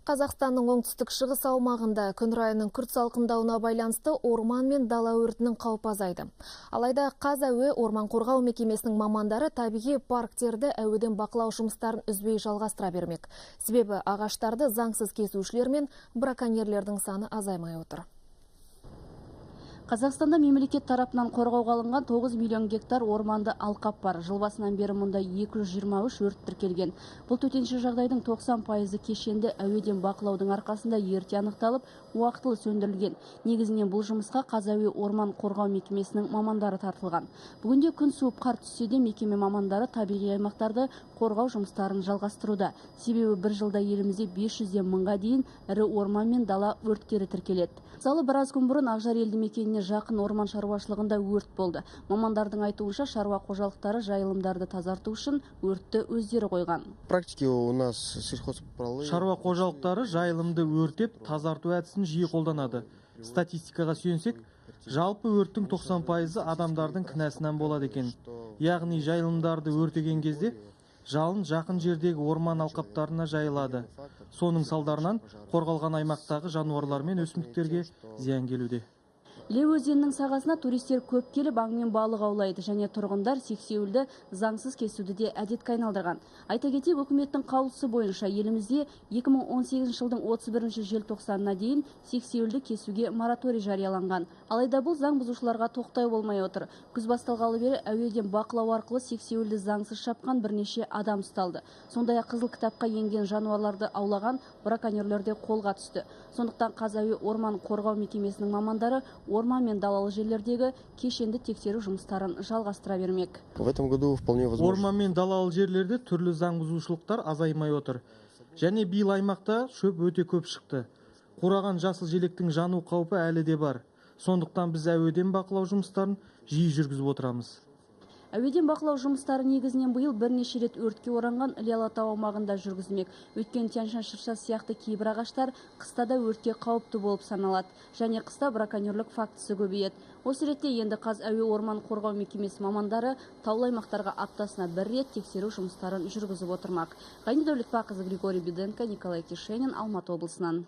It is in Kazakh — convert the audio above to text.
Қазақстанның оңтүстік-шығыс аумағында күн райының күрт салқындауына байланысты орман мен дала өртінің қаупі азайды. Алайда Қазәуе орман қорғау мекемесінің мамандары табиғи парктерді әуеден бақылау жұмыстарын үзбей жалғастыра бермек. Себебі ағаштарды заңсыз кесушілер мен браконьерлердің саны азаймай отыр. Қазақстанда мемлекет тарапынан қорғауға алынған 9 миллион гектар орманды алқап бар. Жыл басынан бері мұнда 223 өрт тіркелген. Бұл төтенше жағдайдың 90% кешенді әуеден бақылаудың арқасында ерте анықталып, уақытылы сөндірілген. Негізінен бұл жұмысқа Қазәуе орман қорғау мекемесінің мамандары тартылған. Бүгінде күн суып қар түссе де мекеме мамандары табиғи аймақтарды қорғау жұмыстарын жалғастыруда. Себебі бір жылда елімізде 500-ден мыңға дейін ірі орман мен дала өрттері тіркеледі. Мысалы, біраз күн бұрын Ақжар елді мекеніне жақын орман шаруашылығында өрт болды. Мамандардың айтуынша шаруа қожалықтары жайылымдарды тазарту үшін өртті өздері қойған. Шаруа қожалықтары жайылымды өртеп, тазарту әдісін жиі қолданады. Статистикаға сүйенсек, жалпы өрттің 90% адамдардың кінәсінен болады екен. Яғни жайылымдарды өртеген кезде жалын жақын жердегі орман алқаптарына жайылады. Соның салдарынан қорғалған аймақтағы жануарлар мен өсімдіктерге зиян келуде. Іле өзенінің сағасына туристер көп келіп аң мен балық аулайды, және тұрғындар сексеуілді заңсыз кесуді де әдетке айналдырған. Айта кетейік, үкіметтің қаулысы бойынша елімізде 2018 жылдың 31 желтоқсанына дейін сексеуілді кесуге мораторий жарияланған. Алайда бұл заң бұзушыларға тоқтай болмай отыр. Күз басталғалы бері әуеден бақылау арқылы сексеуілді заңсыз шапқан бірнеше адам ұсталды. Сондай-ақ қызыл кітапқа енген жануарларды аулаған браконьерлер де қолға түсті. Сондықтан Қазәуе орман қорғау мекемесінің мамандары орман мен далалы жерлердегі кешенді тексеру жұмыстарын жалғастыра бермек. Орман мен далалы жерлерде түрлі заң бұзушылықтар азаймай отыр. Және биыл аймақта шөп өте көп шықты. Қураған жасыл желектің жану қаупі әлі де бар. Сондықтан біз әуеден бақылау жұмыстарын жиі жүргізіп отырамыз. Әуеден бақылау жұмыстары негізінен биыл бірнеше рет өртке оранған Іле Алатау аумағында жүргізілмек. Өйткені тянь-шань шыршасы сияқты кейбір ағаштар қыста да өртке қауіпті болып саналады. Және қыста браконьерлік фактісі көбейеді. Осы ретте енді Қазәуе орман қорғау мекемесі мамандары таулы аймақтарға аптасына бір рет тексеру жұмыстарын жүргізіп отырмақ. Ғайни Дәулетбақызы, Григорий Беденко, Николай Тишенин, Алматы облысынан.